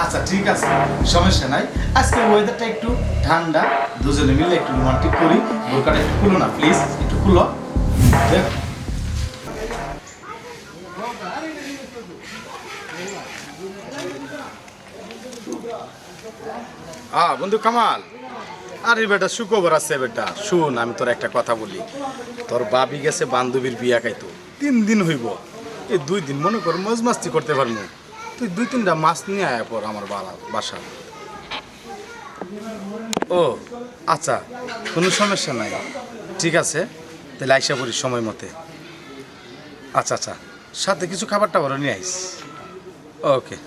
আচ্ছা ঠিক আছে, সমস্যা নাই। আজকে ওয়েদারটা একটু ঠান্ডা, দুজনে মিলে একটু রোমান্টিক করি। বোরকাটা একটু খুলো না প্লিজ, একটু খুলো। দেখ বন্ধু কামাল, আরে বেটা সুখবর আছে বেটা, শুন আমি তোর একটা কথা বলি। তোর বাবি গেছে বান্ধবীর বিয়া খাইতো, 3 দিন হইব। এই 2 দিন মনে কর মজ মাস্তি করতে পারবো। তুই 2-3টা মাছ নিয়ে আয় পর আমার বাসা। ও আচ্ছা, কোনো সমস্যা নাই, ঠিক আছে। তাহলে আইসা পড়িস সময় মতে। আচ্ছা আচ্ছা, সাথে কিছু খাবার টাবারও নিয়ে আইস। ওকে।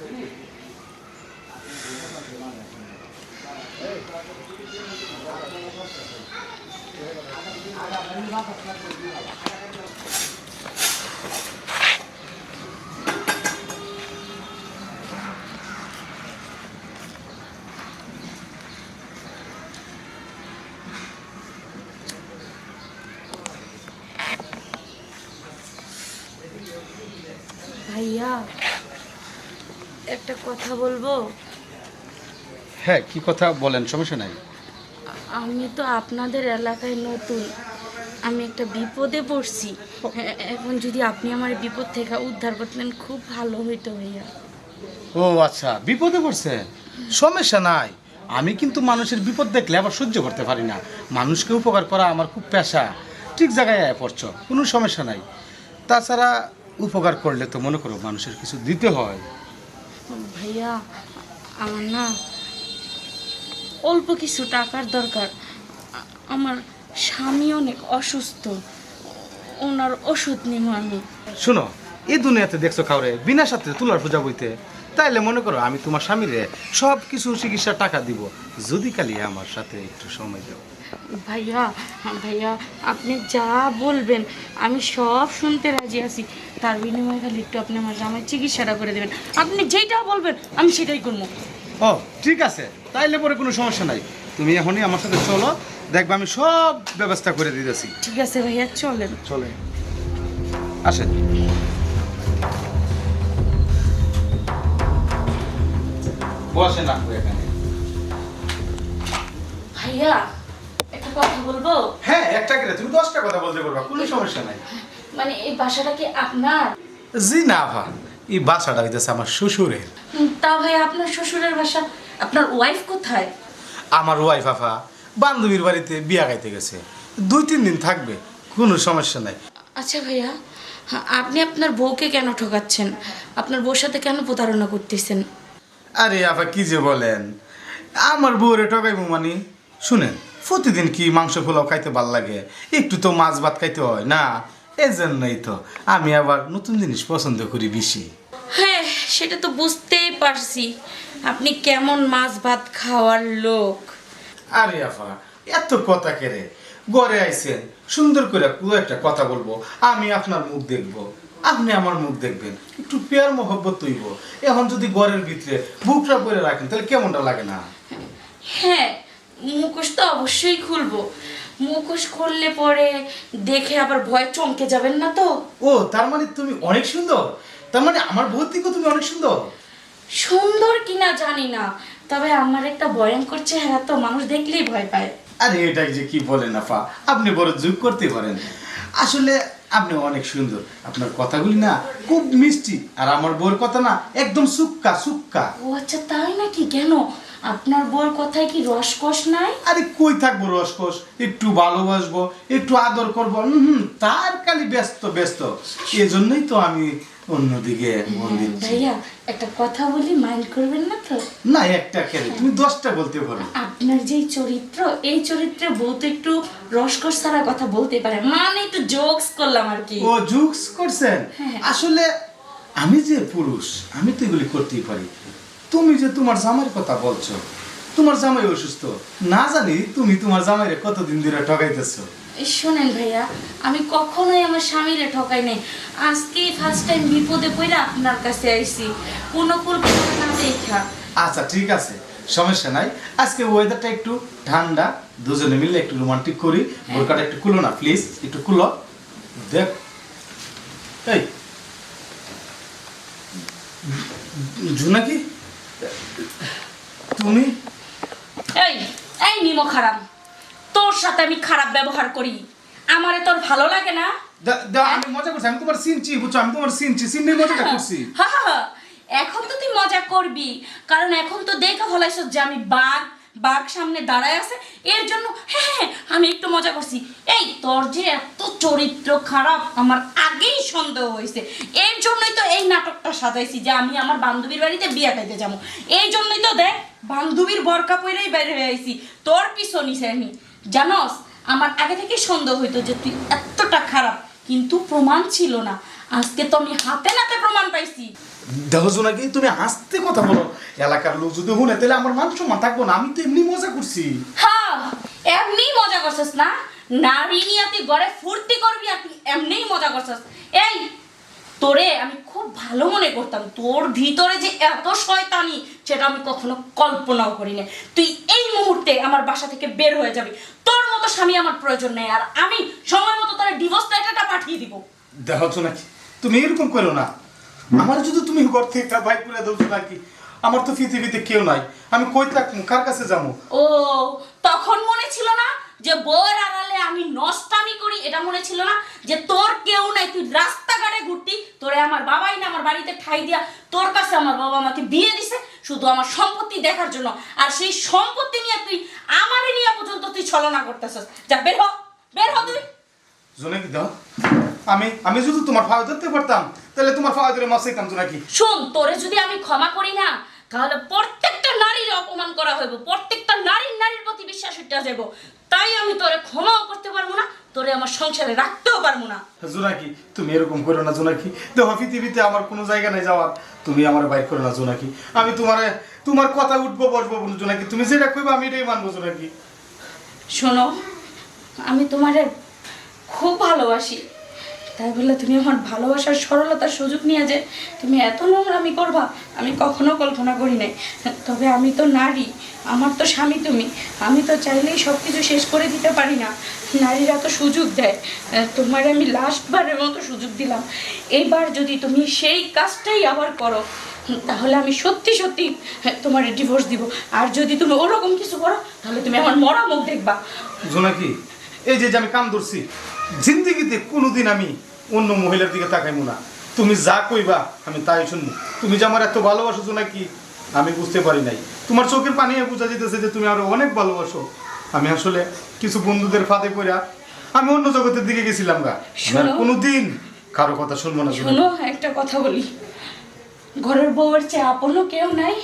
ভাইয়া একটা কথা বলবো। হ্যাঁ, কি কথা বলেন, সমস্যা নাই। আমি তো আপনাদের এলাকায় নতুন, আমি একটা বিপদে পড়ছি। এখন যদি আপনি আমার বিপদ থেকে উদ্ধার করতেন খুব ভালো হইতো ভাইয়া। ও আচ্ছা, বিপদে পড়ছে, সমস্যা নাই। আমি কিন্তু মানুষের বিপদ দেখলে আবার সহ্য করতে পারি না। মানুষকে উপকার করা আমার খুব পেশা। ঠিক জায়গায় আয়া পড়ছো, কোনো সমস্যা নাই। তাছাড়া উপকার করলে তো মনে করো মানুষের কিছু দিতে হয়। ভাইয়া আমার না অল্প কিছু টাকার দরকার। আমার স্বামী অনেক অসুস্থ, ওনার ওষুধ নিব আমি। শোনো, এই দুনিয়াতে দেখছো কাউরে বিনা সাথে তুলার পূজা বইতে, তাইলে মনে করো আমি তোমার স্বামীরে সব কিছু চিকিৎসার টাকা দিব, যদি কালি আমার সাথে একটু সময় দাও। ভাইয়া ভাইয়া আপনি যা বলবেন আমি সব শুনতে রাজি আছি। তার বিনিময়ে খালি একটু আপনি আমার জামাই চিকিৎসাটা করে দেবেন। আপনি যেটা বলবেন আমি সেটাই করবো। ও ঠিক আছে, তাইলে পরে কোনো সমস্যা নাই। তুমি এখনই আমার সাথে চলো, দেখবে আমি সব ব্যবস্থা করে দিতেছি। ঠিক আছে ভাইয়া, চলেন। চলে আসেন। বসেন আপু এখানে। ভাইয়া একটা কথা বলবো। হ্যাঁ, একটা করে তুমি 10টা কথা বলতে পারবা, কোনো সমস্যা নাই। মানে এই বাসাটা কি আপনার? জি না ভা, এই বাসাটা হইতেছে আমার শ্বশুরের। তা ভাই আপনার শ্বশুরের বাসা, আপনার ওয়াইফ কোথায়? আমার ওয়াইফ আফা বান্ধবীর বাড়িতে বিয়া খাইতে গেছে, 2-3 দিন থাকবে, কোনো সমস্যা নাই। আচ্ছা ভাইয়া, আপনি আপনার বউকে কেন ঠকাচ্ছেন? আপনার বউর সাথে কেন প্রতারণা করতেছেন? আরে আফা কি যে বলেন, আমার বউরে ঠকাইবো মানে? শুনেন, প্রতিদিন কি মাংস পোলাও খাইতে ভাল লাগে, একটু তো মাছ ভাত খাইতে হয় না? এজন্যই তো আমি আবার নতুন জিনিস পছন্দ করি বেশি। হ্যাঁ সেটা তো বুঝতেই পারছি, আপনি কেমন মাছ ভাত খাওয়ার লোক। আরে আফা এত কথা কেড়ে ঘরে আইছেন, সুন্দর করে পুরো একটা কথা বলবো, আমি আপনার মুখ দেখবো, আপনি আমার মুখ দেখবেন, একটু পেয়ার মহব্বত তৈব। এখন যদি ঘরের ভিতরে বুকটা করে রাখেন তাহলে কেমনটা লাগে না? হ্যাঁ মুখোশ তো অবশ্যই খুলবো, মুখোশ খুললে পরে দেখে আবার ভয় চমকে যাবেন না তো? ও তার মানে তুমি অনেক সুন্দর, তার মানে আমার বউর থেকেও তুমি অনেক সুন্দর। সুন্দর কিনা জানি না, তবে আমার একটা ভয়ঙ্কর চেহারা তো মানুষ দেখলেই ভয় পায়। আরে এটা যে কি বলেন আফা, আপনি বড় যোগ করতে পারেন। আসলে আপনি অনেক সুন্দর, আপনার কথাগুলি না খুব মিষ্টি, আর আমার বউর কথা না একদম সুক্কা সুক্কা। ও আচ্ছা তাই নাকি? কেন আপনার বউর কথায় কি রসকস নাই? আরে কই থাকবো রসকস, একটু ভালোবাসবো, একটু আদর করবো, তার খালি ব্যস্ত ব্যস্ত। এজন্যই তো আমি অন্যদিকে মন দিচ্ছি। ভাইয়া একটা কথা বলি, মাইন্ড করবেন না তো? না একটা কেন, তুমি 10টা বলতে পারো। আপনার যেই চরিত্র, এই চরিত্রে বউ তো একটু রসকস ছাড়া কথা বলতে পারে, মানে একটু জোকস করলাম আর কি। ও জুকস করছেন? হ্যাঁ। আসলে আমি যে পুরুষ, আমি তো এগুলি করতেই পারি। তুমি যে তোমার জামাইয়ের কথা বলছো, তোমার জামাই অসুস্থ, না জানি তুমি তোমার জামাইরে কতদিন ধরে ঠকাইতেছো। শোনেন ভাইয়া, আমি কখনোই আমার স্বামীরে ঠকাই নাই। আজকেই ফার্স্ট টাইম বিপদে পড়ে আপনার কাছে আইছি, অনুকূল না দেখা। আচ্ছা ঠিক আছে, সমস্যা নাই। আজকে ওয়েদারটা একটু ঠান্ডা, দুজনে মিলে একটু রোমান্টিক করি। বোরকাটা একটু খুলো না প্লিজ, একটু খুলো। দেখ এই জুনাকি, তুমি এই এই নিমো খারাপ, তোর সাথে আমি খারাপ ব্যবহার করি, আমারে তোর ভালো লাগে না? আমি মজা করছি, আমি তোমার চিনছি বুঝছো, আমি তোমার চিনি মজাটা করছি। হ্যাঁ, এখন তো তুই মজা করবি, কারণ এখন তো দেখা ফলাইছ যে আমি বাঘ সামনে দাঁড়ায় আছে, এর জন্য হ্যাঁ আমি একটু মজা করছি। এই তোর যে এত চরিত্র খারাপ আমার আগেই সন্দেহ হয়েছে, এর জন্যই তো এই নাটকটা সাজাইছি যে আমি আমার বান্ধবীর বাড়িতে বিয়ে খাইতে যাবো। এই জন্যই তো দেখ বান্ধবীর বরকা পরেই বাইরে হয়ে আইছি তোর পিছনে আমি। জানোস আমার আগে থেকে সন্দেহ হইতো যে তুই এতটা খারাপ, কিন্তু প্রমাণ ছিল না। আজকে তো আমি হাতে নাতে প্রমাণ পাইছি। দেখো জোনাকি, তুমি আস্তে কথা বলো, এলাকার লোক যদি শুনে তাহলে আমার মান সম্মান থাকবো না। আমি তো এমনি মজা করছি। হ্যাঁ এমনি মজা করছিস না, নারী নিয়ে তুই ঘরে ফুর্তি করবি আর তুই এমনিই মজা করছিস। এই তোরে আমি খুব ভালো মনে করতাম, তোর ভিতরে যে এত শয়তানি সেটা আমি কখনো কল্পনাও করি না। তুই এই মুহূর্তে আমার বাসা থেকে বের হয়ে যাবি, তোর মতো স্বামী আমার প্রয়োজন নেই, আর আমি সময় মতো তোর ডিভোর্স লেটারটা পাঠিয়ে দিব। দেখো জোনাকি, তুমি এরকম করো না। আমার যদি তুমি ঘর থেকে একটা বাইক করে দাও জোনাকি, আমার তো পৃথিবীতে কেউ নাই, আমি কই থাকবো, কার কাছে যাবো? ও তখন মনে ছিল না যে বউয়ের আড়ালে আমি নষ্টামি করি? এটা মনে ছিল না যে তোর কেউ নাই, তুই রাস্তাঘাটে ঘুরতি, তোরে আমার বাবাই না আমার বাড়িতে ঠাই দিয়া তোর কাছে আমার বাবা আমাকে বিয়ে দিছে শুধু আমার সম্পত্তি দেখার জন্য, আর সেই সম্পত্তি নিয়ে তুই আমারে নিয়ে পর্যন্ত তুই ছলনা করতেছিস। যা বের হ তুই। জোনাকি দাও, আমি যদি তোমার ফায়দা ধরতে পারতাম তাহলে তোমার ফায়দা ধরে মাছ খাইতাম জোনাকি। শোন, তোরে যদি আমি ক্ষমা করি না তাহলে প্রত্যেকটা নারীর অপমান করা হইব, প্রত্যেকটা নারীর প্রতি বিশ্বাস উঠে যাব। তাই আমি তোরে ক্ষমাও করতে পারবো না, তোরে আমার সংসারে রাখতেও পারবো না। জোনাকি তুমি এরকম করো না জোনাকি, দেখো পৃথিবীতে আমার কোনো জায়গা নেই যাওয়ার, তুমি আমার বাইক করো না জোনাকি। আমি তোমার কথা উঠবো বসবো জোনাকি, তুমি যেটা কইবা আমি এটাই মানবো জোনাকি। শোনো, আমি তোমারে খুব ভালোবাসি, তাই বলে তুমি আমার ভালোবাসার সরলতার সুযোগ নিয়ে যে তুমি এত নোংরামি করবা আমি কখনো কল্পনা করি নাই। তবে আমি তো নারী, আমার তো স্বামী তুমি, আমি তো চাইলেই সব কিছু শেষ করে দিতে পারি না। নারীরা তো সুযোগ দেয়, তোমার আমি লাস্টবারের মতো সুযোগ দিলাম। এইবার যদি তুমি সেই কাজটাই আবার করো তাহলে আমি সত্যি সত্যি তোমার ডিভোর্স দিব, আর যদি তুমি ওরকম কিছু করো তাহলে তুমি আমার মরা মুখ দেখবা। জোনাকি, এই যে আমি কাম ধরছি, জিন্দিগিতে কোনোদিন আমি অন্য মহিলার দিকে তাকাইবো না। তুমি যা কইবা আমি তাই শুনবো। তুমি যে আমার এত ভালোবাসো জোনাকি, আমি বুঝতে পারি নাই। তোমার চোখের পানি বোঝা যেতেছে যে তুমি আরো অনেক ভালোবাসো। আমি আসলে কিছু বন্ধুদের ফাঁদে পড়া আমি অন্য জগতের দিকে গেছিলাম গা। কোনোদিন কারো কথা শুনবো না। শোনো, একটা কথা বলি, ঘরের বউয়ের চেয়ে আপনও কেউ নাই,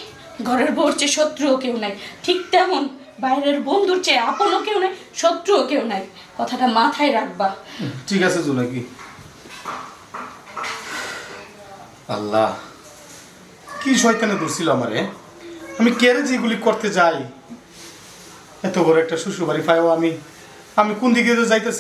ঘরের বউর চেয়ে শত্রুও কেউ নাই, ঠিক তেমন বাইরের বন্ধুর চেয়ে আপনও কেউ নাই, শত্রুও কেউ নাই। কথাটা মাথায় রাখবা। ঠিক আছে জোনাকি। আল্লাহ, কি শয়তানে ধরছিল আমারে, আমি কেড়ে যেগুলি করতে যাই, এত বড় একটা শ্বশুর বাড়ি পাইও আমি কোন দিকে যাইতেছি।